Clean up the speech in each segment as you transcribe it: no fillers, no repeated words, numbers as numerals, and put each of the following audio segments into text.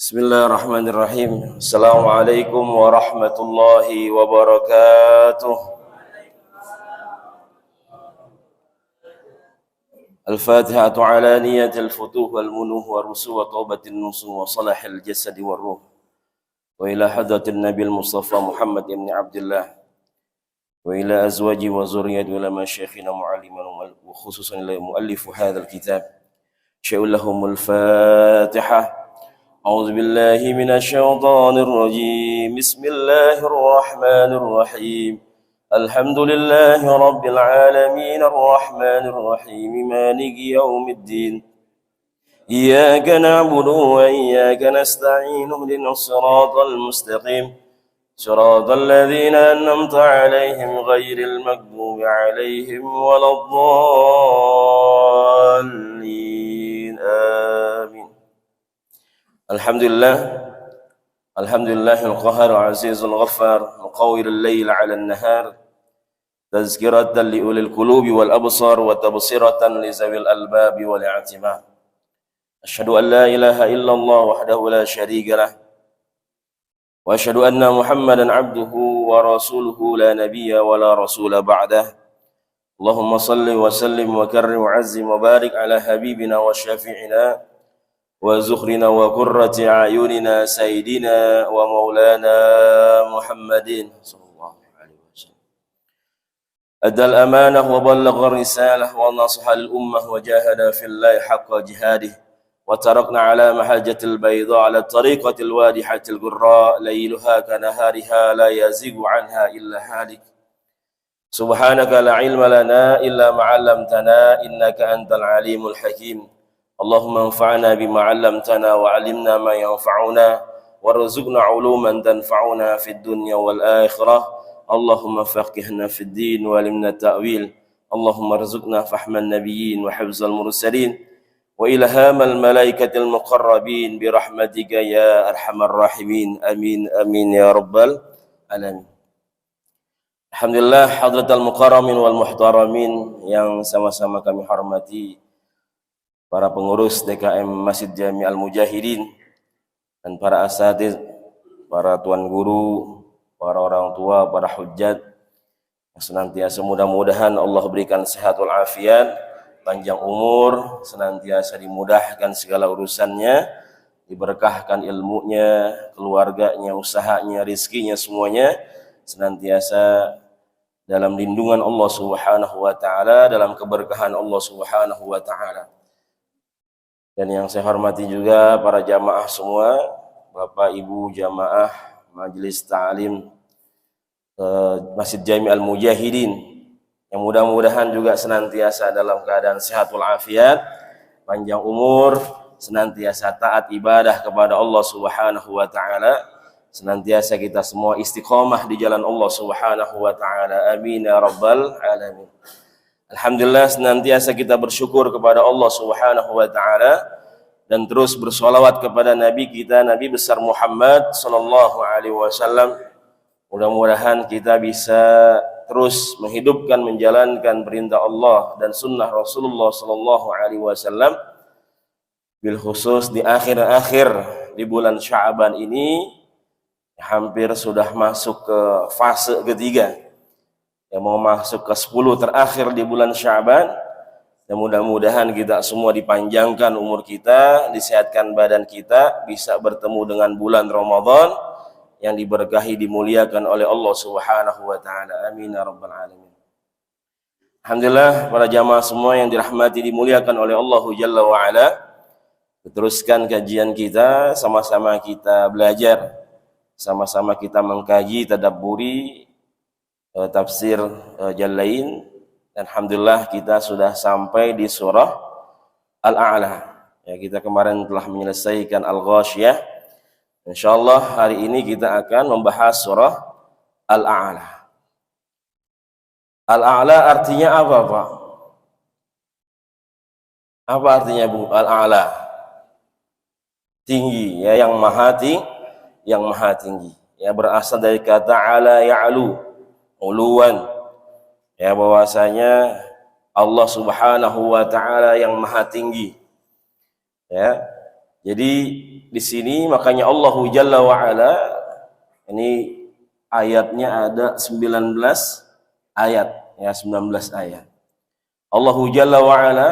Bismillahirrahmanirrahim. Assalamualaikum warahmatullahi wabarakatuh. Al-Fatihatu ala niyatil futuh wal munuh wa rusuh wa taubatin nusuh wa salahil jasadi wa ruh. Wa ila hadratin Nabil Mustafa Muhammad ibn Abdullah. Wa ila azwaji wa zuriyati wa ila masyayikhina mu'alliman wa khususan ila muallifu hadzal kitab. Sya'ullahumul Fatihah. أعوذ بالله من الشيطان الرجيم بسم الله الرحمن الرحيم الحمد لله رب العالمين الرحمن الرحيم مالك يوم الدين إياك نعبد وإياك نستعين اهدنا الصراط المستقيم صراط الذين أنعمت عليهم غير المغضوب عليهم ولا الضالين آمين Alhamdulillahil qahhar azizul ghaffar muqawwilul lail 'ala an-nahar tazkiratan li ulil qulubi wal absar wa tabsiratan li zawil albabi wal i'tibar. Asyhadu an la ilaha illallah wahdahu la syarika lah wa asyhadu anna Muhammadan 'abduhu wa rasuluhu la nabiyya wa la rasula ba'dah. Allahumma shalli wa sallim wa karrim wa 'azzim wa barik ala habibina wa syafi'ina wa zukhrina wa qurrati a'yunina sayyidina wa maulana Muhammadin sallallahu alaihi wasallam. Adal amanah wa ballagha risalah wa nasaha lil ummah wa jahada fillahi haqqa jihadih wa tarakna ala mahajjatil bayda ala tariqatil wadihatil gurra layluha kanahariha la yazigu anha illa halik. Subhanaka la ilma lana illa ma 'allamtana innaka antal alimul hakim. Allahumma anfa'na bima 'allamtana wa 'allimna ma yanfa'una warzuqna 'uluman tanfa'una fid dunya wal akhirah. Allahumma faqihna fid din wa 'allimna ta'wil. Allahumma rzuqna fahman nabiyyin wa hifzal mursalin wa ilhamal malaikatil muqarrabin bi rahmatika ya arhamar rahimin. Amin amin ya rabbal alamin. Alhamdulillah hadratal mukarramin wal muhtaramin yang sama-sama kami hormati, para pengurus DKM Masjid Jami Al-Mujahidin dan para asatidz, para tuan guru, para orang tua, para hujjat, senantiasa mudah-mudahan Allah berikan sehat wal afiat, panjang umur, senantiasa dimudahkan segala urusannya, diberkahkan ilmunya, keluarganya, usahanya, rizkinya, semuanya senantiasa dalam lindungan Allah Subhanahu wa taala, dalam keberkahan Allah Subhanahu wa taala. Dan yang saya hormati juga para jamaah semua, Bapak Ibu jamaah Majelis Ta'lim Masjid Jami Al-Mujahidin, yang mudah-mudahan juga senantiasa dalam keadaan sehat walafiat, panjang umur, senantiasa taat ibadah kepada Allah Subhanahu wa taala, senantiasa kita semua istiqomah di jalan Allah Subhanahu wa taala. Amin ya rabbal alamin. Alhamdulillah, senantiasa kita bersyukur kepada Allah Subhanahu wa taala dan terus bersolawat kepada Nabi kita, Nabi besar Muhammad sallallahu alaihi wasallam. Mudah-mudahan kita bisa terus menghidupkan, menjalankan perintah Allah dan sunnah Rasulullah sallallahu alaihi wasallam, bil khusus di akhir-akhir di bulan Sya'ban ini, hampir sudah masuk ke fase ketiga, yang mau masuk ke 10 terakhir di bulan Sya'ban. Dan mudah-mudahan kita semua dipanjangkan umur kita, disehatkan badan kita, bisa bertemu dengan bulan Ramadan yang diberkahi, dimuliakan oleh Allah Subhanahu wa taala. Amin ya rabbal alamin. Alhamdulillah, para jamaah semua yang dirahmati, dimuliakan oleh Allah Jalla wa ala. Teruskan kajian kita, sama-sama kita belajar, sama-sama kita mengkaji, tadabburi tafsir Jalain. Dan alhamdulillah kita sudah sampai di surah Al-A'la. Ya, kita kemarin telah menyelesaikan Al-Ghasyiyah. Insyaallah hari ini kita akan membahas surah Al-A'la. Al-A'la artinya apa, Pak? Apa artinya, Bu? Al-A'la tinggi, ya, yang maha tinggi. Ya, berasal dari kata ala ya'lu, uluwan. Ya, bahwasanya Allah Subhanahu wa taala yang maha tinggi. Ya. Jadi di sini makanya Allahu Jalla wa Ala, ini ayatnya ada 19 ayat, ya 19 ayat. Allahu Jalla wa Ala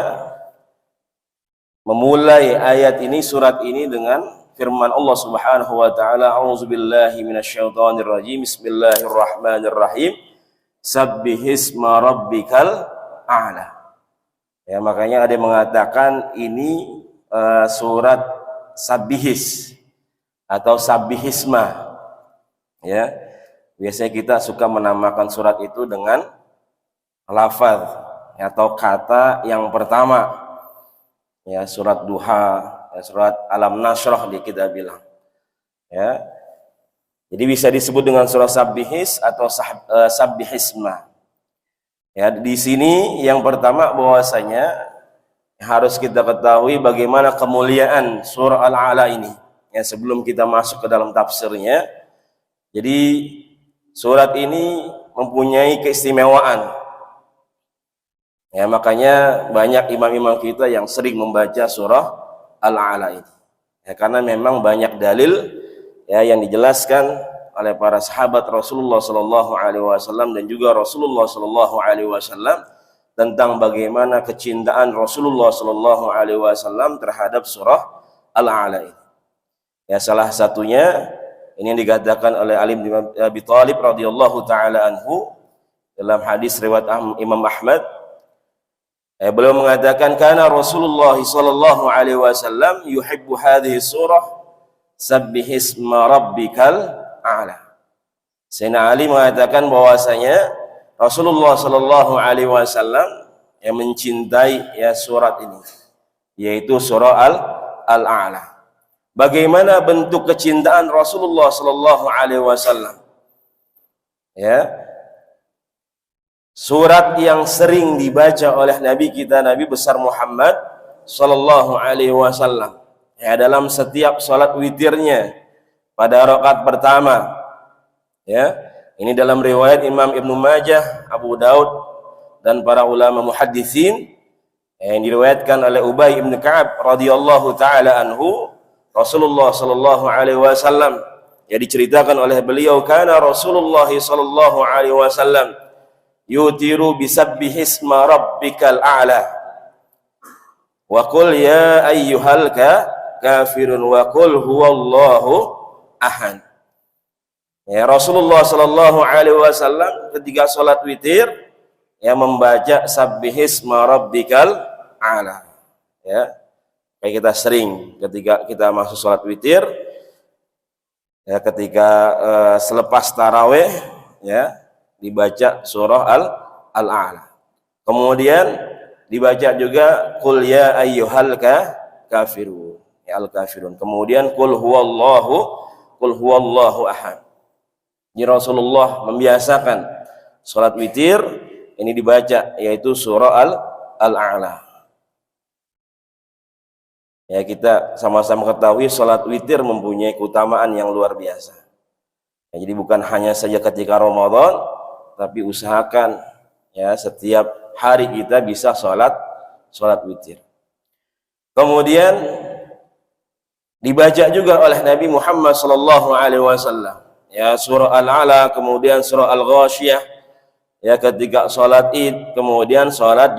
memulai ayat ini, surat ini dengan firman Allah Subhanahu wa taala, A'udzubillahi minasyaitonir rajim. Bismillahirrahmanirrahim. Sabbihisma rabbikal a'la. Ya, makanya ada yang mengatakan ini surat Sabbihis atau Sabbihisma. Ya. Biasanya kita suka menamakan surat itu dengan lafaz atau kata yang pertama. Ya, surat Duha, ya, surat Alam Nashrah kita bilang. Ya. Jadi bisa disebut dengan surah Sabbihis atau Sabbihisma. Ya, di sini yang pertama bahwasanya harus kita ketahui bagaimana kemuliaan surah Al-A'la ini. Ya, sebelum kita masuk ke dalam tafsirnya. Jadi surat ini mempunyai keistimewaan. Ya, makanya banyak imam-imam kita yang sering membaca surah Al-A'la ini. Ya, karena memang banyak dalil ya yang dijelaskan oleh para sahabat Rasulullah sallallahu alaihi wasallam dan juga Rasulullah sallallahu alaihi wasallam tentang bagaimana kecintaan Rasulullah sallallahu alaihi wasallam terhadap surah Al-A'la ini. Ya, salah satunya ini yang dikatakan oleh Ali bin Abi Thalib radhiyallahu taala anhu dalam hadis riwayat Imam Ahmad. Beliau mengatakan kana Rasulullah sallallahu alaihi wasallam yuhibbu hadhihi surah Sabbihisma rabbikal a'la. Sayyidina Ali mengatakan bahwasanya Rasulullah sallallahu alaihi wasallam yang mencintai ya surat ini, yaitu surah Al-A'la. Bagaimana bentuk kecintaan Rasulullah sallallahu alaihi wasallam? Ya. Surat yang sering dibaca oleh Nabi kita, Nabi besar Muhammad sallallahu alaihi wasallam. Ya, dalam setiap salat witirnya pada rakaat pertama. Ya, ini dalam riwayat Imam Ibnu Majah, Abu Daud dan para ulama muhaddisin yang diriwayatkan oleh Ubay bin Ka'ab radhiyallahu taala anhu, Rasulullah sallallahu alaihi wasallam yang diceritakan oleh beliau, kana Rasulullah sallallahu alaihi wasallam yutiru bisabbihisma rabbikal a'la wa qul ya ayyuhal kafirun wa qul huwallahu ahad. Ya, Rasulullah sallallahu alaihi wasallam ketika salat witir ya membaca sabbihisma rabbikal a'la. Ya. Kayak kita sering ketika kita masuk salat witir ya, ketika selepas tarawih ya dibaca surah Al-A'la. Kemudian dibaca juga qul ya ayyuhal kafirun. Ya, al-kafirun. Kemudian qul huwallahu ahad. Jadi Rasulullah membiasakan salat witir ini dibaca yaitu surah Al-A'la. Ya, kita sama-sama ketahui salat witir mempunyai keutamaan yang luar biasa. Ya, jadi bukan hanya saja ketika Ramadan, tapi usahakan ya setiap hari kita bisa salat witir. Kemudian dibaca juga oleh Nabi Muhammad sallallahu alaihi wasallam ya surah Al-A'la, kemudian surah Al-Ghasyiyah ya ketika salat Id, kemudian salat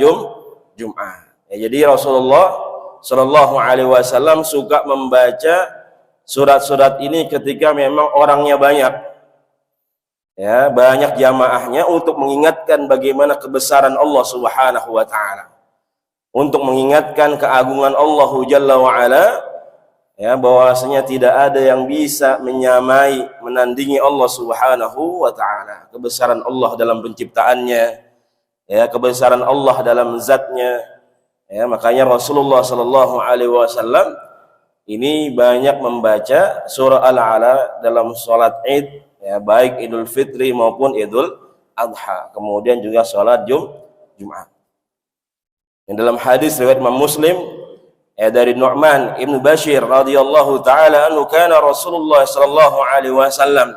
Jum'ah. Ya, jadi Rasulullah sallallahu alaihi wasallam suka membaca surat-surat ini ketika memang orangnya banyak. Ya, banyak jamaahnya untuk mengingatkan bagaimana kebesaran Allah Subhanahu wa taala. Untuk mengingatkan keagungan Allah Jalla wa Ala. Ya, bahwasanya tidak ada yang bisa menyamai, menandingi Allah Subhanahu wa taala. Kebesaran Allah dalam penciptaannya, ya, kebesaran Allah dalam zatnya. Ya, makanya Rasulullah sallallahu alaihi wasallam ini banyak membaca surah Al-A'la dalam salat Id, ya, baik Idul Fitri maupun Idul Adha. Kemudian juga salat Jumat. Yang dalam hadis riwayat Imam Muslim dari Nu'man Ibn Bashir radhiyallahu taala anhu, kana Rasulullah sallallahu alaihi wasallam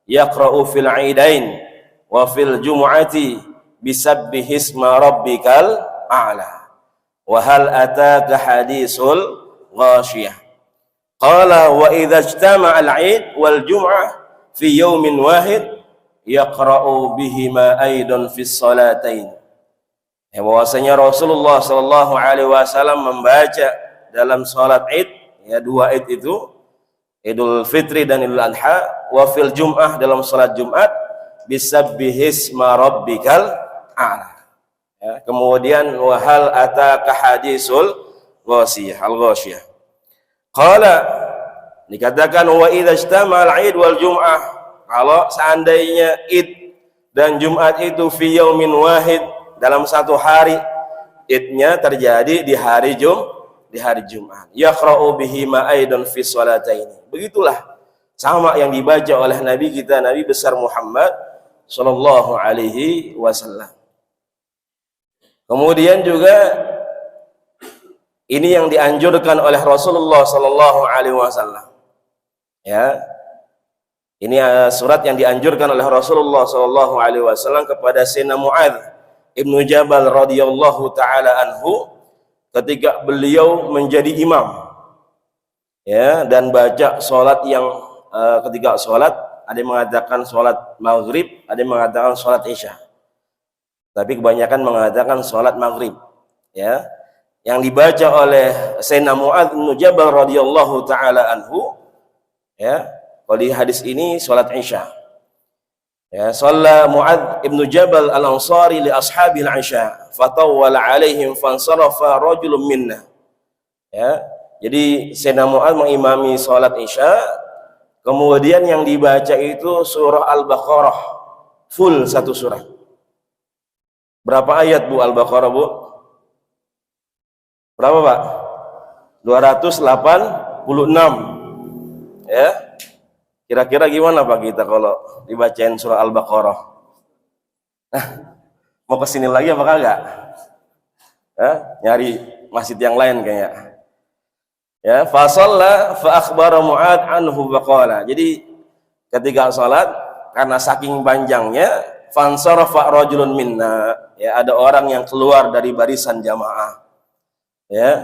yaqra'u fil 'idain wa fil jumu'ati bisabbihisma rabbikal a'la wa hal ataka hadisul ghasyiyah. Qala wa idza ijtama'a al-'id wal jum'ah fi yawmin wahid yaqra'u bihima aidan fi shalatain. Ya, bahwasanya Rasulullah sallallahu alaihi wasallam membaca dalam salat Id, ya dua Id itu, Idul Fitri dan Idul Adha, wa fil Jum'ah dalam salat Jumat, bisabbihisma rabbikal a'la. Ya, kemudian wa hal ataka hadisul ghashiyah, al-ghashiyah. Qala, dikatakan wa idza ijtama'al Id wal Jum'ah, kalau seandainya Id dan Jumat itu fi yaumin wahid, dalam satu hari, idnya terjadi di hari Jumat. Yaqra'u bihima aidan fi sholataini. Begitulah sama yang dibaca oleh Nabi kita, Nabi besar Muhammad sallallahu alaihi wasallam. Kemudian juga ini yang dianjurkan oleh Rasulullah sallallahu alaihi wasallam. Ya. Ini surat yang dianjurkan oleh Rasulullah sallallahu alaihi wasallam kepada Sayyidina Mu'adz Ibnu Jabal radhiyallahu taala anhu ketika beliau menjadi imam, ya, dan baca salat yang ketika salat ada yang mengatakan salat maghrib, ada yang mengatakan salat isya, tapi kebanyakan mengatakan salat maghrib, ya, yang dibaca oleh Sayyidina Mu'adz Ibnu Jabal radhiyallahu taala anhu, ya, kalau di hadis ini salat isya. Ya, shalla Mu'adz ibnu Jabal al-Ansari li ashabil isya fatawwala alaihim fansarafa rajulun minna. Ya, jadi Sayyidina Mu'adz mengimami salat isya, kemudian yang dibaca itu surah Al-Baqarah, full satu surah. Berapa ayat Bu Al-Baqarah, Bu? Berapa, Pak? 286. Ya. Kira-kira gimana Pak kita kalau dibacain surah Al-Baqarah? Nah, mau kesini lagi apa kagak? Ya, nyari masjid yang lain kayaknya. Ya, fa shalla fa akhbara Mu'adz anhu faqala. Jadi ketika salat karena saking panjangnya, fansarafa rajulun minna, ya, ada orang yang keluar dari barisan jamaah. Ya.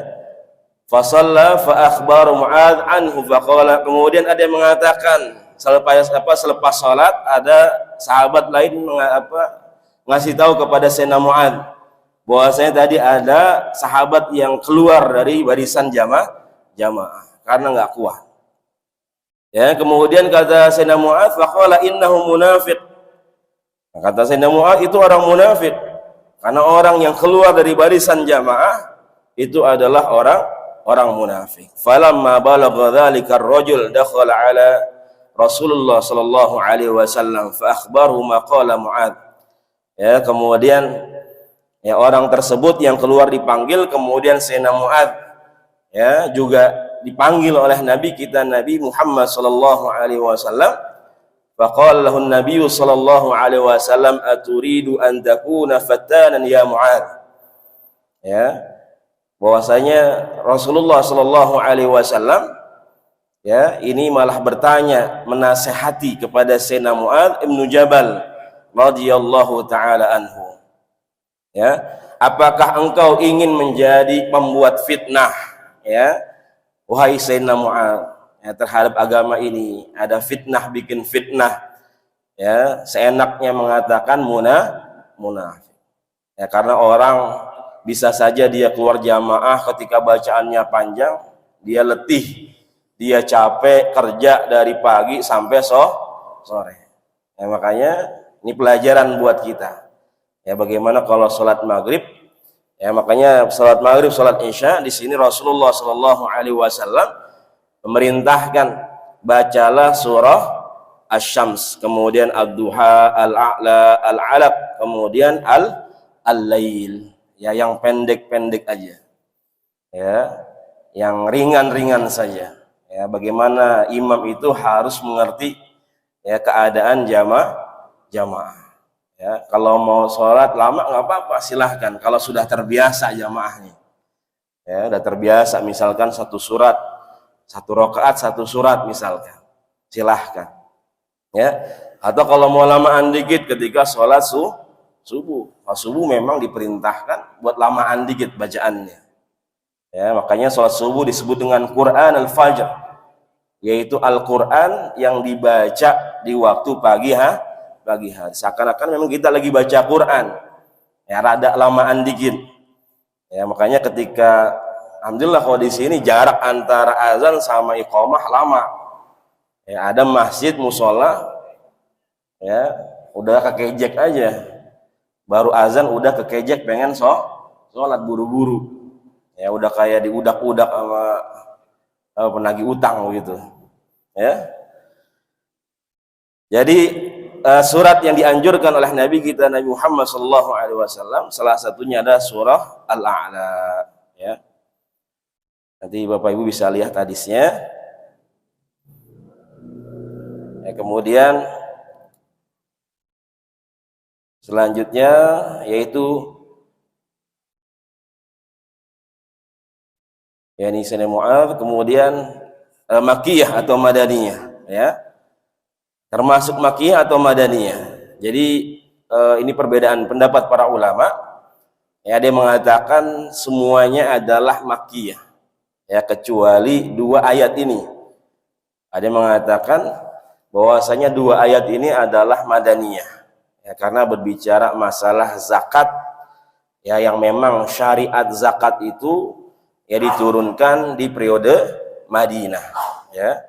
Fa shalla fa akhbara Mu'adz anhu faqala. Kemudian ada yang mengatakan selepas salat ada sahabat lain ngasih tahu kepada Sayyidina Mu'adz bahwasanya tadi ada sahabat yang keluar dari barisan jamaah karena nggak kuat. Ya, kemudian kata Sayyidina Mu'adz, faqala innahu munafiq. Kata Sayyidina Mu'adz, itu orang munafik. Karena orang yang keluar dari barisan jamaah itu adalah orang munafik. Falamma balagha dzalika ar-rajul dakhala ala Rasulullah sallallahu alaihi wasallam fa akhbarahu ma qala Mu'adz. Ya, kemudian ya orang tersebut yang keluar dipanggil, kemudian Sayyidina Mu'adz ya juga dipanggil oleh Nabi kita, Nabi Muhammad sallallahu alaihi wasallam. Faqala lahu an-nabiy sallallahu alaihi wasallam aturidu an takuna fattanan ya Mu'adz. Ya, bahwasanya Rasulullah sallallahu alaihi wasallam ya ini malah bertanya, menasihati kepada Sayyidina Mu'adz Ibnu Jabal radhiyallahu taala anhu. Ya, apakah engkau ingin menjadi pembuat fitnah, ya wahai Sayyidina Mu'adz, ya, terhadap agama ini? Ada fitnah, bikin fitnah, ya seenaknya mengatakan munafik. Ya, karena orang bisa saja dia keluar jamaah ketika bacaannya panjang, dia letih, dia capek kerja dari pagi sampai sore. Ya, makanya ini pelajaran buat kita. Ya, bagaimana kalau sholat maghrib? Ya, makanya sholat maghrib, sholat isya di sini Rasulullah Shallallahu Alaihi Wasallam memerintahkan bacalah surah Asy-Syams, kemudian Ad-Duha, Al-A'la, Al-Alaq, kemudian Al-Lail. Ya, yang pendek-pendek aja. Ya, yang ringan-ringan saja. Ya, bagaimana imam itu harus mengerti ya keadaan jamaah. Ya, kalau mau sholat lama nggak apa-apa, silahkan. Kalau sudah terbiasa jamaahnya, ya, udah terbiasa, misalkan satu surat, satu rakaat satu surat misalkan, silahkan. Ya, atau kalau mau lamaan dikit ketika sholat subuh, subuh memang diperintahkan buat lamaan dikit bacaannya. Ya, makanya sholat subuh disebut dengan Quran al-Fajr. yaitu Al-Qur'an yang dibaca di waktu pagi hari. Seakan-akan memang kita lagi baca Quran. Ya, rada lamaan dikit. Ya, makanya ketika alhamdulillah kalau di sini jarak antara azan sama iqamah lama. Ya, ada masjid musola ya, udah kekejek aja. Baru azan udah kekejek pengen sholat buru-buru. Ya, udah kayak diudak-udak sama penagih utang gitu. Ya. Jadi surat yang dianjurkan oleh Nabi kita Nabi Muhammad SAW salah satunya ada surah Al-A'la. Ya. Nanti Bapak Ibu bisa lihat hadisnya. Ya, kemudian selanjutnya yaitu yani Sayyidina Mu'adz, kemudian Makkiyah atau Madaniyah, ya. Termasuk Makkiyah atau Madaniyah. Jadi ini perbedaan pendapat para ulama. Ya, dia mengatakan semuanya adalah Makkiyah. Ya, kecuali 2 ayat ini. Ada yang mengatakan bahwasanya 2 ayat ini adalah Madaniyah. Ya, karena berbicara masalah zakat, ya, yang memang syariat zakat itu ya diturunkan di periode Madinah. Ya,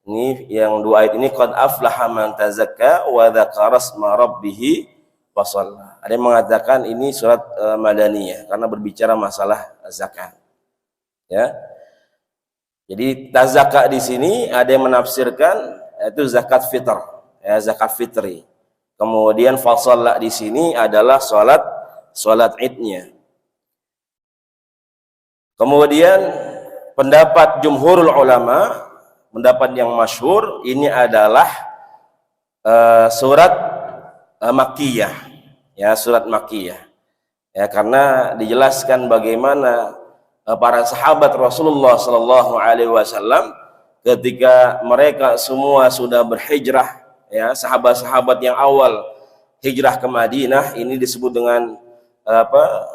ini yang 2 ayat ini qad aflaha man tazakka wa dzakara asma rabbih wa shalla. Ada yang mengatakan ini surat Madaniyah karena berbicara masalah zakat. Ya. Jadi tazakka di sini ada yang menafsirkan itu zakat fitr, ya, zakat fitri. Kemudian fa shalla di sini adalah salat Idnya. Kemudian pendapat jumhurul ulama, pendapat yang masyhur ini adalah surat Makkiyah, ya, surat Makkiyah. Ya, karena dijelaskan bagaimana para sahabat Rasulullah sallallahu alaihi wasallam ketika mereka semua sudah berhijrah, ya, sahabat-sahabat yang awal hijrah ke Madinah ini disebut dengan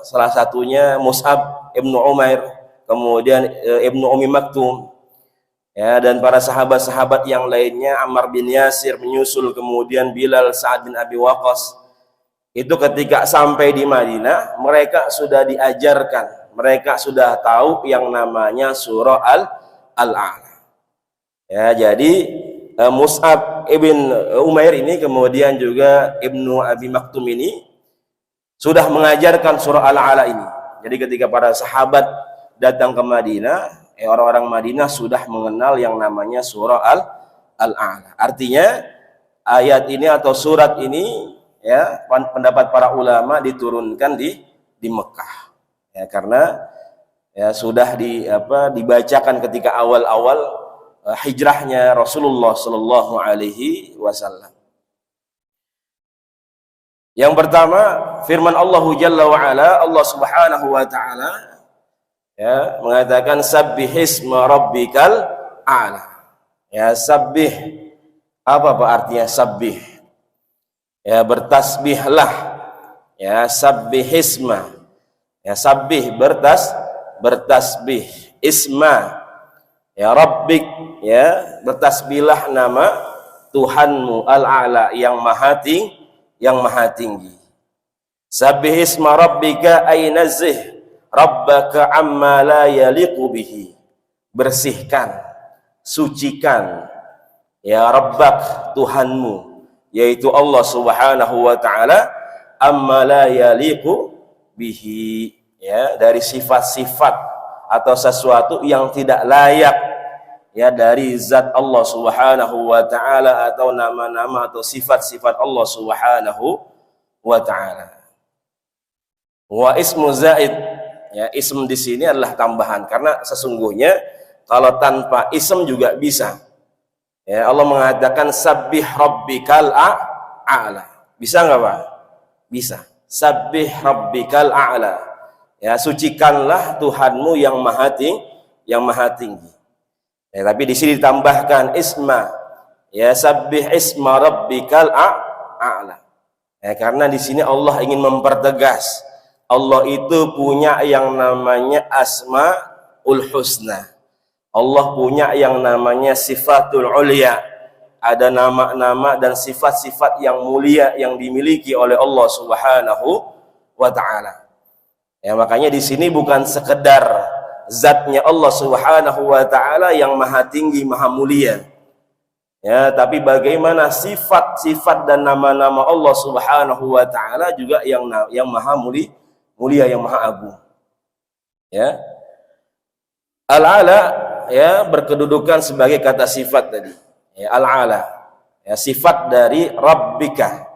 salah satunya Mus'ab ibnu Umair, kemudian ibnu Ummi Maktum, ya, dan para sahabat-sahabat yang lainnya Ammar bin Yasir menyusul, kemudian Bilal, Sa'ad bin Abi Waqqas. Itu ketika sampai di Madinah mereka sudah diajarkan, mereka sudah tahu yang namanya surah Al-A'la. Ya, jadi Mus'ab ibn Umair ini kemudian juga ibnu Abi Maktum ini sudah mengajarkan surah Al-A'la ini. Jadi ketika para sahabat datang ke Madinah, orang-orang Madinah sudah mengenal yang namanya surah Al-A'la. Artinya ayat ini atau surat ini, ya, pendapat para ulama diturunkan di Mekah. Ya, karena ya sudah dibacakan ketika awal-awal hijrahnya Rasulullah sallallahu alaihi wasallam. Yang pertama, firman Allah Jalla wa Ala, Allah Subhanahu wa taala, ya, mengatakan sabbihisma rabbikal a'la. Ya, sabbih apa artinya sabbih? Ya, bertasbihlah. Ya, sabbihisma. Ya, sabbih bertasbih. Isma, ya, rabbik, ya, bertasbihlah nama Tuhanmu al-a'la yang maha tinggi. Sabbihisma rabbika ay nazzih rabbaka amma la yaliqu bihi. Bersihkan, sucikan, ya, Rabbak, Tuhanmu, yaitu Allah Subhanahu wa taala, amma la yaliqu bihi, ya, dari sifat-sifat atau sesuatu yang tidak layak, ya, dari zat Allah Subhanahu wa taala atau nama-nama atau sifat-sifat Allah Subhanahu wa taala. Wa ismu zaid, ya, ism di sini adalah tambahan karena sesungguhnya kalau tanpa ism juga bisa. Ya, Allah mengatakan sabbih rabbikal a'la. Bisa enggak, Pak? Bisa. Sabbih rabbikal a'la. Ya, sucikanlah Tuhanmu yang maha tinggi. Ya, tapi di sini ditambahkan isma. Ya, sabbih isma rabbikal a'la. Ya, karena di sini Allah ingin mempertegas Allah itu punya yang namanya asmaul husna. Allah punya yang namanya sifatul ulia. Ada nama-nama dan sifat-sifat yang mulia yang dimiliki oleh Allah Subhanahu wa taala. Ya, makanya di sini bukan sekedar zatnya Allah Subhanahu wa taala yang maha tinggi, maha mulia. Ya, tapi bagaimana sifat-sifat dan nama-nama Allah Subhanahu wa taala juga yang maha mulia, yang maha agung. Ya. Al-ala ya berkedudukan sebagai kata sifat tadi. Ya, al-ala. Ya, sifat dari Rabbika.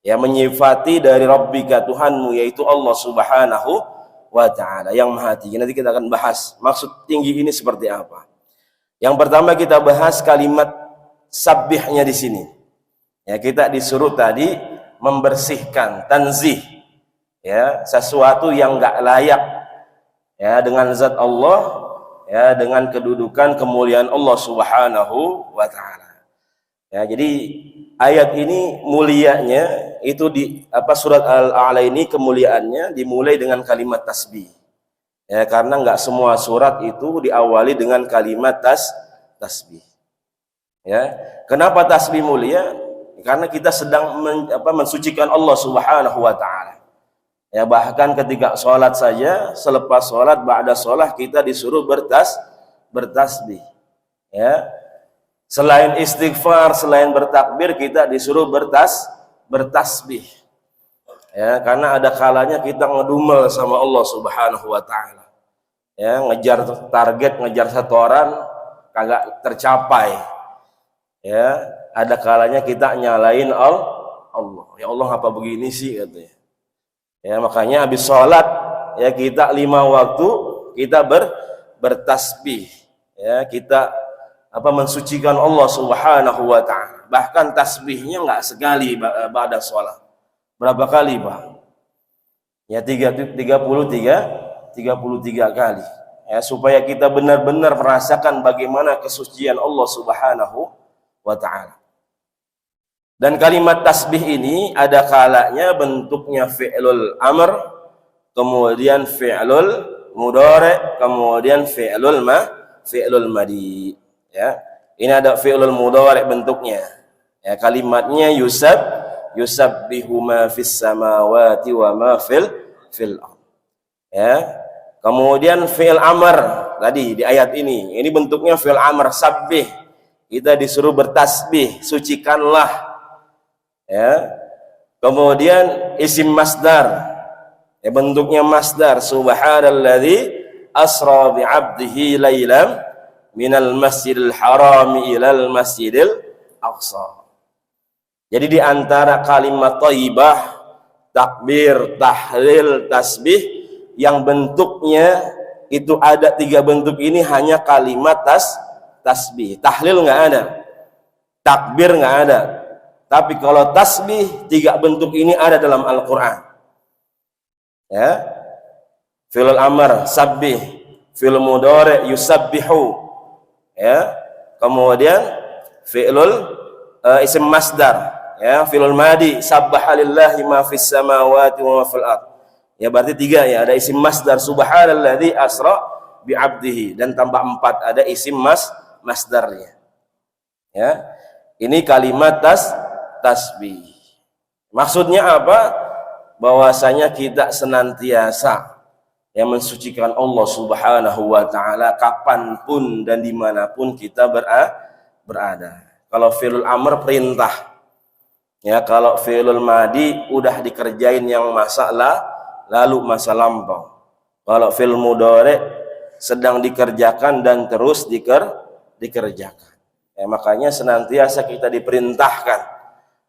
Ya, menyifati dari Rabbika Tuhanmu, yaitu Allah Subhanahu wa taala yang maha tinggi. Nanti kita akan bahas maksud tinggi ini seperti apa. Yang pertama kita bahas kalimat sabbihnya di sini. Ya, kita disuruh tadi membersihkan, tanzih. Ya, sesuatu yang enggak layak ya dengan zat Allah, ya dengan kedudukan kemuliaan Allah Subhanahu wa taala. Ya, jadi ayat ini mulianya itu di surat Al-A'la ini kemuliaannya dimulai dengan kalimat tasbih. Ya, karena enggak semua surat itu diawali dengan kalimat tasbih. Ya, kenapa tasbih mulia? Karena kita sedang mensucikan Allah Subhanahu wa taala. Ya, bahkan ketika sholat saja, selepas sholat, ba'da sholat kita disuruh bertasbih. Ya, selain istighfar, selain bertakbir, kita disuruh bertasbih. Ya, karena ada kalanya kita ngedumel sama Allah Subhanahu wa taala. Ya, ngejar target, ngejar setoran kagak tercapai. Ya, ada kalanya kita nyalain Allah. Ya Allah, apa begini sih katanya. Ya, makanya habis sholat ya kita 5 waktu kita bertasbih. Ya, kita mensucikan Allah Subhanahu wa taala. Bahkan tasbihnya enggak sekali pada sholat. Berapa kali, Pak? Ya 33 kali. Ya, supaya kita benar-benar merasakan bagaimana kesucian Allah Subhanahu wa taala. Dan kalimat tasbih ini ada kalanya bentuknya fi'lul amr, kemudian fi'lul mudhari', kemudian fi'lul madi. Ya. Ini ada fi'lul mudhari' bentuknya. Ya, kalimatnya yusabbihu ma fis samawati wa ma fil ardh. Ya. Kemudian fi'l amr tadi di ayat ini bentuknya fi'l amr, sabbih. Kita disuruh bertasbih, sucikanlah. Ya, kemudian isim masdar, ya bentuknya masdar, subhanalladzi asra bi 'abdihi lailan minal masjidil haram ilal masjidil aqsa. Jadi di antara kalimat thayyibah, takbir, tahlil, tasbih yang bentuknya itu ada 3 bentuk ini hanya kalimat tasbih. Tahlil enggak ada, takbir enggak ada. Tapi kalau tasbih 3 bentuk ini ada dalam Al-Qur'an. Ya. Fi'lul amr sabbih, fi'lul mudhari yusabbihu. Ya. Kemudian fi'lul isim masdar, ya, fi'lul madi sabbaha lillahi ma fis samawati wa ma fil ardh. Ya, berarti 3 ya, ada isim masdar subhanalladzi asra bi 'abdihi dan tambah 4 ada isim masdarnya. Ya. Ini kalimat tasbih. Maksudnya apa? Bahwasanya kita senantiasa yang mensucikan Allah Subhanahu wa taala kapanpun dan dimanapun kita berada. Kalau fi'lul amr perintah. Ya, kalau fi'lul madi udah dikerjain yang masa lalu, masa lampau. Kalau fi'l mudhari sedang dikerjakan dan terus dikerjakan. Ya, makanya senantiasa kita diperintahkan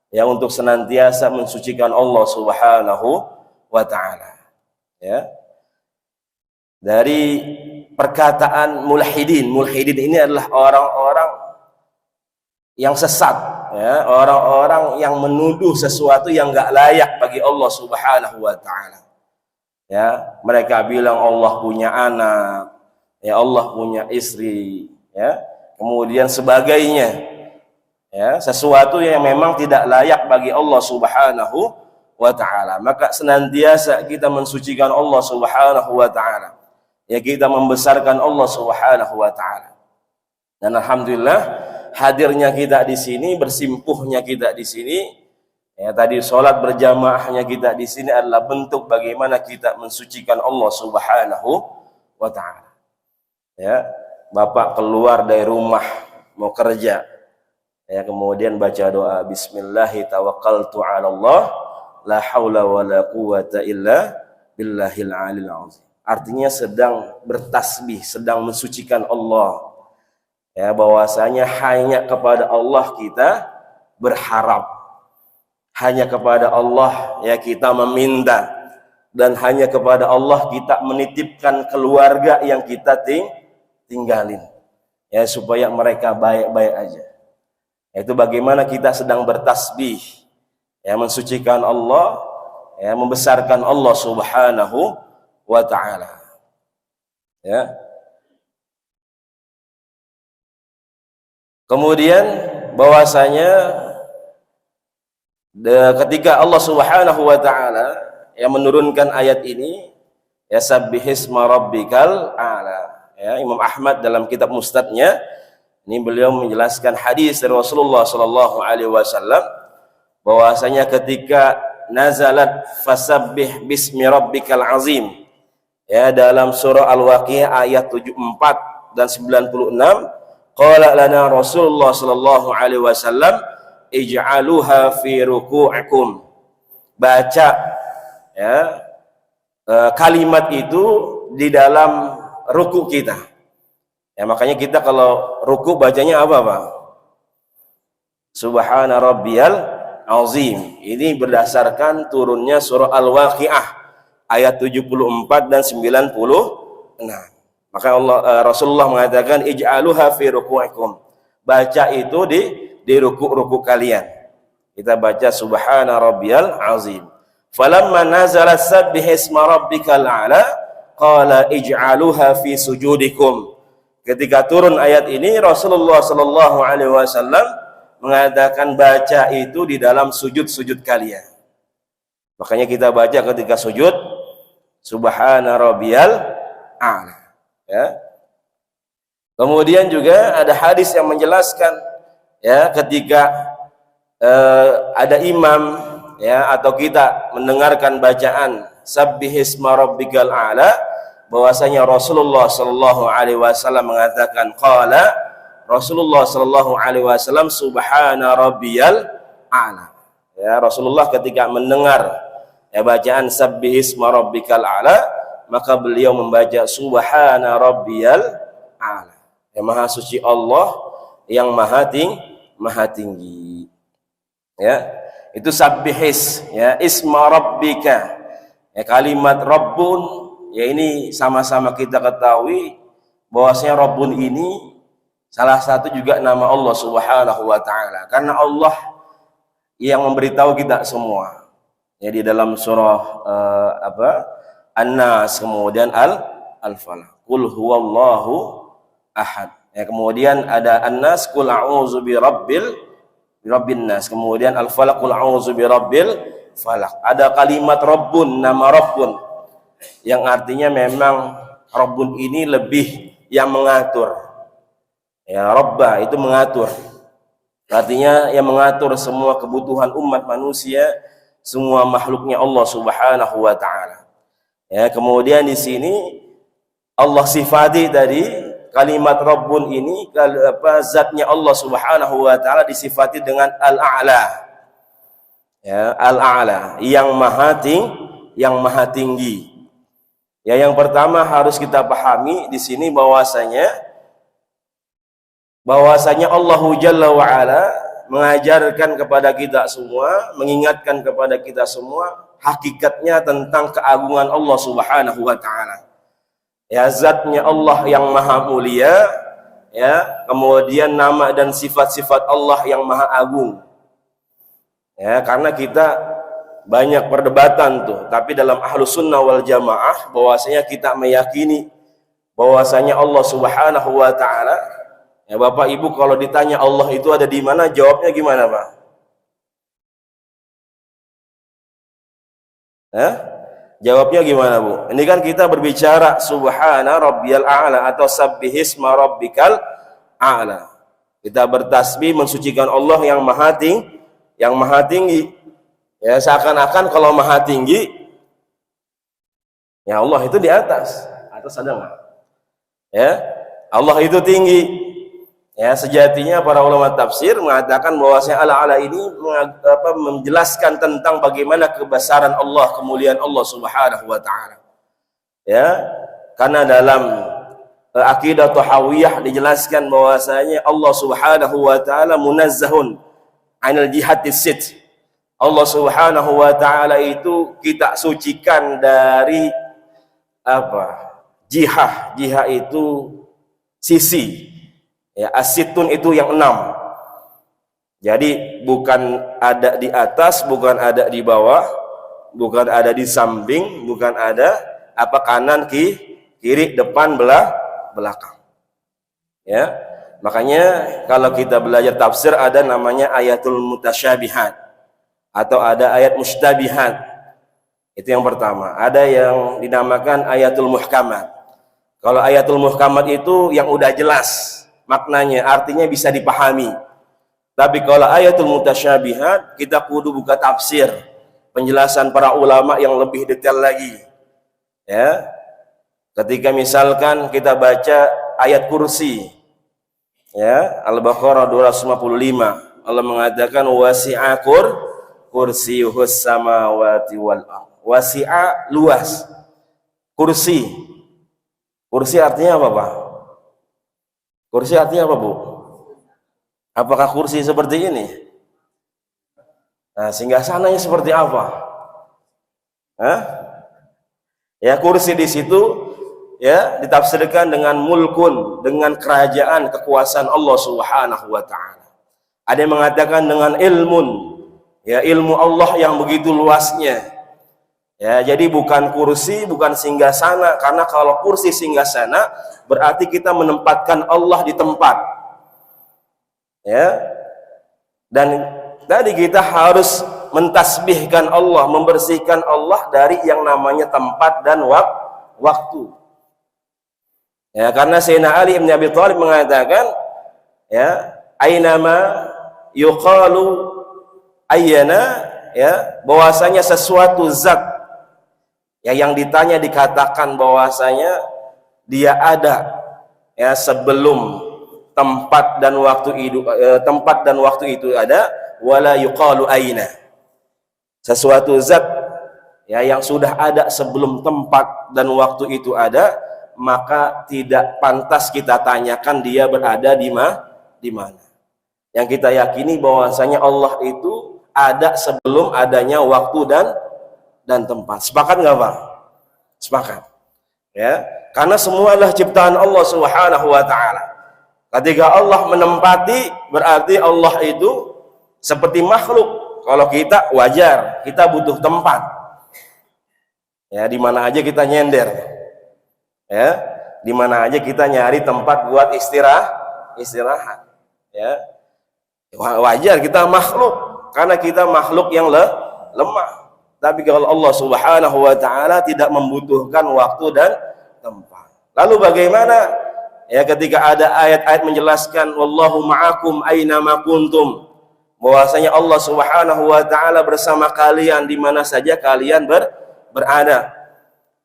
ya untuk senantiasa mensucikan Allah Subhanahu wa taala. Ya. Dari perkataan mulhidin ini adalah orang-orang yang sesat, ya, orang-orang yang menuduh sesuatu yang enggak layak bagi Allah Subhanahu wa taala. Ya, mereka bilang Allah punya anak, ya Allah punya istri, ya. Kemudian sebagainya, ya, sesuatu yang memang tidak layak bagi Allah Subhanahu wa taala. Maka senantiasa kita mensucikan Allah Subhanahu wa taala. Ya, kita membesarkan Allah Subhanahu wa taala. Dan alhamdulillah hadirnya kita di sini, bersimpuhnya kita di sini, ya tadi sholat berjamaahnya kita di sini adalah bentuk bagaimana kita mensucikan Allah Subhanahu wa taala. Ya, Bapak keluar dari rumah mau kerja, ya kemudian baca doa bismillahi tawakkaltu 'ala Allah la haula wala quwata illa billahil alil azim. Artinya sedang bertasbih, sedang mensucikan Allah. Ya, bahwasanya hanya kepada Allah kita berharap, hanya kepada Allah ya kita meminta, dan hanya kepada Allah kita menitipkan keluarga yang kita tinggalin, ya supaya mereka baik-baik aja. Itu bagaimana kita sedang bertasbih, ya mensucikan Allah, ya membesarkan Allah Subhanahu wa taala. Ya. Kemudian bahwasanya ketika Allah Subhanahu wa taala yang menurunkan ayat ini, ya sabbihisma rabbikal a'la. Ya, Imam Ahmad dalam kitab Mustadnya ini beliau menjelaskan hadis dari Rasulullah sallallahu alaihi wasallam bahwasanya ketika nazalat fasabbih bismi rabbikal azim, ya dalam surah Al-Waqiah ayat 74 dan 96, qala lana Rasulullah sallallahu alaihi wasallam ij'aluha fi ruku'ikum. Baca ya kalimat itu di dalam ruku kita. Ya makanya kita kalau ruku bacanya apa, Pak? Subhana rabbiyal azim. Ini berdasarkan turunnya surah Al-Waqiah ayat 74 dan 96. Maka Rasulullah mengatakan ij'aluha fi ruku'ikum. Baca itu di ruku-ruku kalian. Kita baca subhana rabbiyal azim. Falamma nazalat sabbihisma rabbikal a'la qala ij'aluha fi sujudikum. Ketika turun ayat ini Rasulullah sallallahu alaihi wasallam mengatakan baca itu di dalam sujud-sujud kalian. Makanya kita baca ketika sujud subhana rabbiyal a'la. Ya. Kemudian juga ada hadis yang menjelaskan ya ketika ada imam ya atau kita mendengarkan bacaan sabbihisma rabbikal a'la, bahwasanya Rasulullah sallallahu alaihi wasallam mengatakan qala Rasulullah sallallahu alaihi wasallam subhana rabbiyal a'la. Ya, Rasulullah ketika mendengar ya bacaan sabbihisma rabbikal a'la, maka beliau membaca subhana rabbiyal a'la. Yang maha suci Allah yang maha tinggi. Ya, itu sabbihis ya isma rabbika. Ya, kalimat rabbun ya ini sama-sama kita ketahui bahwasanya rabbun ini salah satu juga nama Allah Subhanahu wa taala. Karena Allah yang memberitahu kita semua. Ya di dalam surah An-Nas, kemudian Al-Falaq. Qul huwallahu ahad. Ya, kemudian ada An-Nas, qul a'udzu birabbin nas. Kemudian Al-Falaq, qul a'udzu birabbil falaq. Ada kalimat Rabbun, nama Rabbun yang artinya memang Rabbun ini lebih yang mengatur. Ya, Rabbah itu mengatur. Artinya yang mengatur semua kebutuhan umat manusia, semua makhluknya Allah Subhanahu wa taala. Ya, kemudian di sini Allah sifati dari kalimat Rabbun ini zatnya Allah Subhanahu wa taala disifati dengan Al-A'la. Ya, Al-A'la yang maha tinggi. Ya, yang pertama harus kita pahami di sini bahwasanya Allah Jalla wa Ala mengajarkan kepada kita semua, mengingatkan kepada kita semua hakikatnya tentang keagungan Allah Subhanahu wa taala. Ya, zatnya Allah yang maha mulia, ya, kemudian nama dan sifat-sifat Allah yang maha agung. Ya, karena kita banyak perdebatan tuh, tapi dalam Ahlus Sunnah wal Jamaah bahwasanya kita meyakini bahwasanya Allah Subhanahu wa taala, ya Bapak Ibu kalau ditanya Allah itu ada di mana, jawabnya gimana, Pak? Jawabnya gimana, Bu? Ini kan kita berbicara subhana rabbiyal a'la atau sabbihisma rabbikal a'la. Kita bertasbih mensucikan Allah yang maha tinggi. Ya, seakan-akan kalau maha tinggi, ya Allah itu di atas. Atas ada nggak? Ya, Allah itu tinggi. Ya, sejatinya para ulama tafsir mengatakan bahwasanya ala-ala ini menjelaskan tentang bagaimana kebesaran Allah, kemuliaan Allah Subhanahu wa taala. Ya, karena dalam akidah Tahawiyah dijelaskan bahwasanya Allah Subhanahu wa taala munazzahun 'anil jihatis sit. Allah Subhanahu wa taala itu kita sucikan dari apa? Jihah. Jihah itu sisi. Ya, asitun itu yang 6. Jadi bukan ada di atas, bukan ada di bawah, bukan ada di samping, bukan ada apa kanan, kiri, depan, belakang. Ya. Makanya kalau kita belajar tafsir ada namanya ayatul mutasyabihat atau ada ayat mustabihat. Itu yang pertama. Ada yang dinamakan ayatul muhkamat. Kalau ayatul muhkamat itu yang udah jelas maknanya, artinya bisa dipahami. Tapi kalau ayatul mutasyabihat, kita kudu buka tafsir, penjelasan para ulama yang lebih detail lagi. Ya, ketika misalkan kita baca ayat kursi, ya, Al-Baqarah 255, Allah mengatakan wasi'a kursiyuhus samawati wal ardh. Wasi'a luas, kursi. Kursi artinya apa, Pak? Kursi artinya apa, Bu? Apakah kursi seperti ini? Nah, singgasananya seperti apa? Hah? Ya, kursi di situ ya ditafsirkan dengan mulkun, dengan kerajaan, kekuasaan Allah Subhanahu wa taala. Ada yang mengatakan dengan ilmun, ya ilmu Allah yang begitu luasnya. Ya, jadi bukan kursi, bukan singgasana, karena kalau kursi singgasana berarti kita menempatkan Allah di tempat. Ya. Dan tadi kita harus mentasbihkan Allah, membersihkan Allah dari yang namanya tempat dan waktu. Ya, karena Sayyidina Ali bin Abi Thalib mengatakan, ya, ainama yuqalu ayyana, ya, bahwasanya sesuatu zat ya yang ditanya dikatakan bahwasanya dia ada ya sebelum tempat dan waktu itu ada, wala yuqalu aina. Sesuatu zat ya yang sudah ada sebelum tempat dan waktu itu ada, maka tidak pantas kita tanyakan dia berada di mana. Yang kita yakini bahwasanya Allah itu ada sebelum adanya waktu dan tempat. Sepakat nggak, Pak? Sepakat. Ya, karena semua adalah ciptaan Allah Subhanahu wa taala. Ketika Allah menempati, berarti Allah itu seperti makhluk. Kalau kita wajar, kita butuh tempat. Ya, di mana aja kita nyender. Ya, di mana aja kita nyari tempat buat istirahat. Ya. Wajar kita makhluk, karena kita makhluk yang lemah. Tapi kalau Allah Subhanahu wa taala tidak membutuhkan waktu dan tempat. Lalu bagaimana ya ketika ada ayat-ayat menjelaskan wallahu ma'akum aina ma kuntum, bahwasanya Allah Subhanahu wa taala bersama kalian di mana saja kalian berada.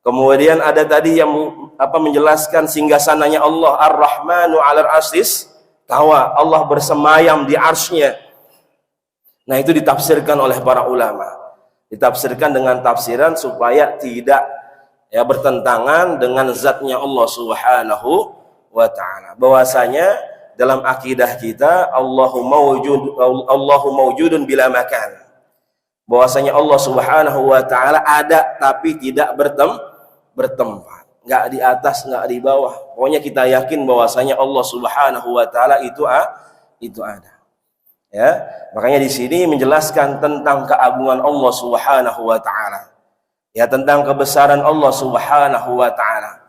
Kemudian ada tadi yang menjelaskan singgasananya Allah Ar-Rahmanu 'alal 'arsy tawa, Allah bersemayam di arsy-Nya. Nah, itu ditafsirkan oleh para ulama. Ditafsirkan dengan tafsiran supaya tidak ya bertentangan dengan zatnya Allah Subhanahu wa taala. Bahwasanya dalam akidah kita Allahu mawjudun bila makan. Bahwasanya Allah Subhanahu wa taala ada tapi tidak bertempat. Enggak di atas, enggak di bawah. Pokoknya kita yakin bahwasanya Allah Subhanahu wa taala itu ada. Ya, makanya di sini menjelaskan tentang keagungan Allah Subhanahu wa taala. Ya, tentang kebesaran Allah Subhanahu wa taala.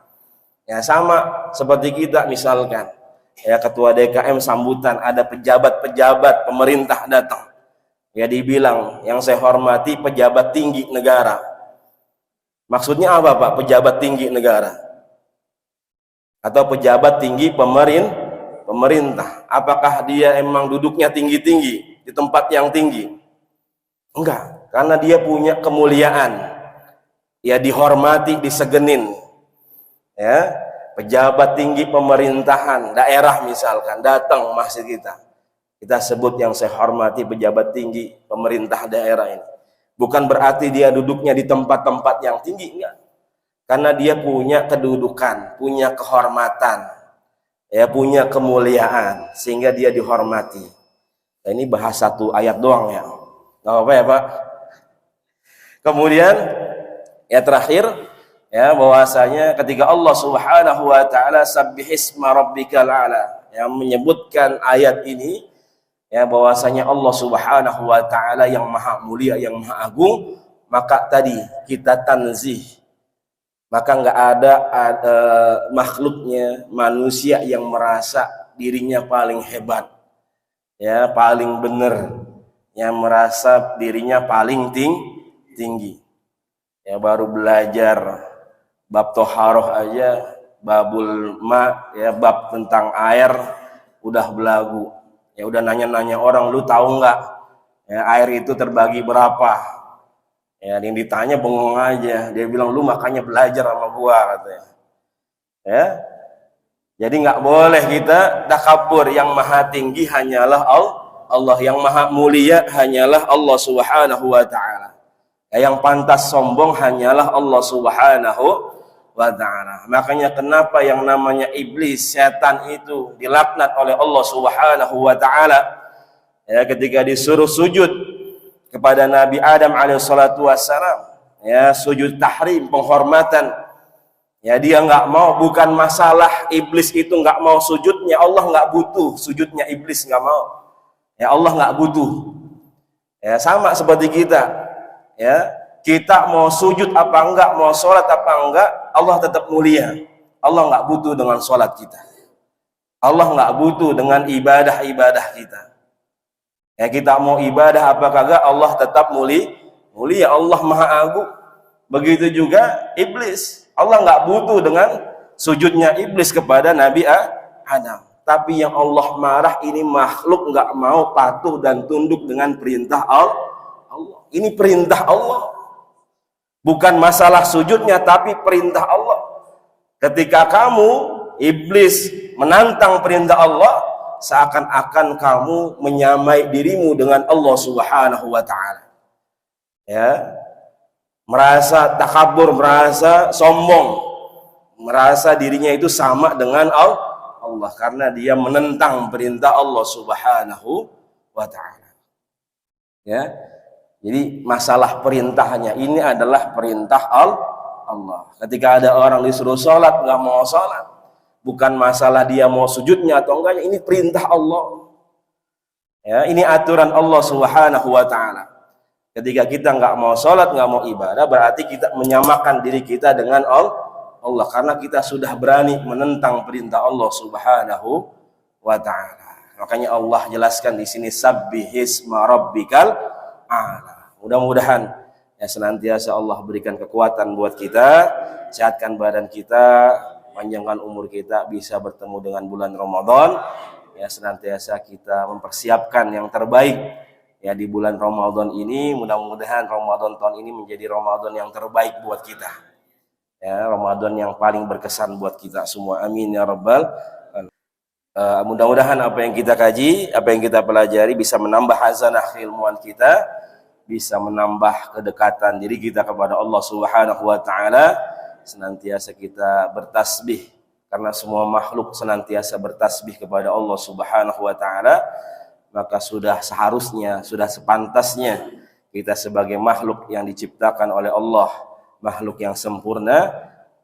Ya, sama seperti kita misalkan, ya ketua DKM sambutan, ada pejabat-pejabat pemerintah datang. Ya, dibilang yang saya hormati pejabat tinggi negara. Maksudnya apa, Pak? Pejabat tinggi negara atau pejabat tinggi pemerintah. Apakah dia emang duduknya tinggi-tinggi di tempat yang tinggi? Enggak, karena dia punya kemuliaan. Ya dihormati, disegenin. Ya, pejabat tinggi pemerintahan daerah misalkan datang masjid kita. Kita sebut yang saya hormati pejabat tinggi pemerintah daerah ini. Bukan berarti dia duduknya di tempat-tempat yang tinggi, enggak. Karena dia punya kedudukan, punya kehormatan, ya punya kemuliaan, sehingga dia dihormati. Nah, ini bahas satu ayat doang ya, nggak apa-apa ya Pak. Kemudian ya terakhir ya bahwasanya ketika Allah Subhanahu wa taala sabbihisma rabbikal a'la yang menyebutkan ayat ini ya bahwasanya Allah Subhanahu wa taala yang maha mulia, yang maha agung, maka tadi kita tanzih. Maka nggak ada makhluknya manusia yang merasa dirinya paling hebat, ya paling benar, yang merasa dirinya paling tinggi. Ya baru belajar bab toharoh aja, babul ma, ya bab tentang air udah belagu. Ya udah nanya-nanya orang, lu tahu nggak? Ya air itu terbagi berapa? Ya, yang ditanya bengong aja. Dia bilang lu makanya belajar sama gua katanya. Ya. Jadi nggak boleh kita takabur. Yang maha tinggi hanyalah Allah, yang maha mulia hanyalah Allah Subhanahu wa taala. Ya, yang pantas sombong hanyalah Allah Subhanahu wa taala. Makanya kenapa yang namanya iblis, setan itu dilaknat oleh Allah Subhanahu wa taala. Ya, ketika disuruh sujud kepada Nabi Adam alaihissalatu wassalam, ya sujud tahrim, penghormatan, ya dia nggak mau. Bukan masalah iblis itu nggak mau sujudnya, Allah nggak butuh sujudnya iblis, nggak mau. Ya Allah nggak butuh. Ya sama seperti kita, ya kita mau sujud apa enggak, mau sholat apa enggak, Allah tetap mulia. Allah nggak butuh dengan sholat kita, Allah nggak butuh dengan ibadah-ibadah kita. Ya kita mau ibadah apa kagak, Allah tetap mulia, Allah maha agung. Begitu juga iblis, Allah nggak butuh dengan sujudnya iblis kepada Nabi Adam. Tapi yang Allah marah ini makhluk nggak mau patuh dan tunduk dengan perintah Allah. Ini perintah Allah, bukan masalah sujudnya, tapi perintah Allah. Ketika kamu iblis menantang perintah Allah, seakan-akan kamu menyamai dirimu dengan Allah Subhanahu wa taala. Ya. Merasa takabur, merasa sombong, merasa dirinya itu sama dengan Allah karena dia menentang perintah Allah Subhanahu wa taala. Ya. Jadi masalah perintahnya ini adalah perintah Allah. Ketika ada orang disuruh sholat nggak mau sholat, bukan masalah dia mau sujudnya atau enggaknya, ini perintah Allah. Ya, ini aturan Allah Subhanahu wa taala. Ketika kita nggak mau sholat, nggak mau ibadah, berarti kita menyamakan diri kita dengan Allah karena kita sudah berani menentang perintah Allah Subhanahu wa taala. Makanya Allah jelaskan di sini sabbihisma rabbikal a'la. Mudah-mudahan ya senantiasa Allah berikan kekuatan buat kita, sehatkan badan kita, panjangkan umur kita, bisa bertemu dengan bulan Ramadan. Ya senantiasa kita mempersiapkan yang terbaik ya di bulan Ramadan ini. Mudah-mudahan Ramadan tahun ini menjadi Ramadan yang terbaik buat kita. Ya, Ramadan yang paling berkesan buat kita semua. Amin ya rabbal alamin. Mudah-mudahan apa yang kita kaji, apa yang kita pelajari bisa menambah hazanah keilmuan kita, bisa menambah kedekatan diri kita kepada Allah Subhanahu wa taala. Senantiasa kita bertasbih karena semua makhluk senantiasa bertasbih kepada Allah Subhanahu wa taala. Maka sudah seharusnya, sudah sepantasnya kita sebagai makhluk yang diciptakan oleh Allah, makhluk yang sempurna,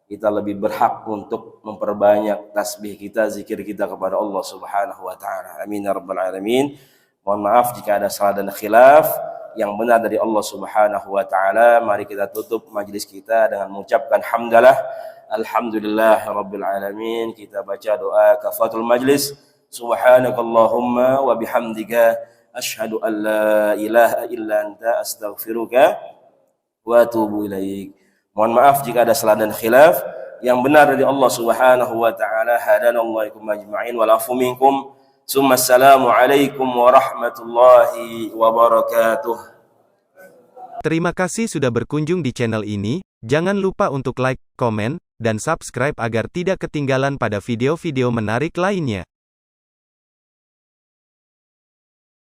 kita lebih berhak untuk memperbanyak tasbih kita, zikir kita kepada Allah Subhanahu wa taala. Amin ya rabbal alamin. Mohon maaf jika ada salah dan khilaf. Yang benar dari Allah Subhanahu wa taala. Mari kita tutup majlis kita dengan mengucapkan hamdalah, alhamdulillah rabbil alamin. Kita baca doa kafatul majlis. Subhanakallahumma wa bihamdika asyhadu an la ilaha illa anta astaghfiruka wa atubu ilaik. Mohon maaf jika ada salah dan khilaf. yang benar dari Allah Subhanahu wa taala. Hadanallahu ikum ajma'in wal afu minkum. Assalamualaikum warahmatullahi wabarakatuh. Terima kasih sudah berkunjung di channel ini. Jangan lupa untuk like, komen, dan subscribe agar tidak ketinggalan pada video-video menarik lainnya.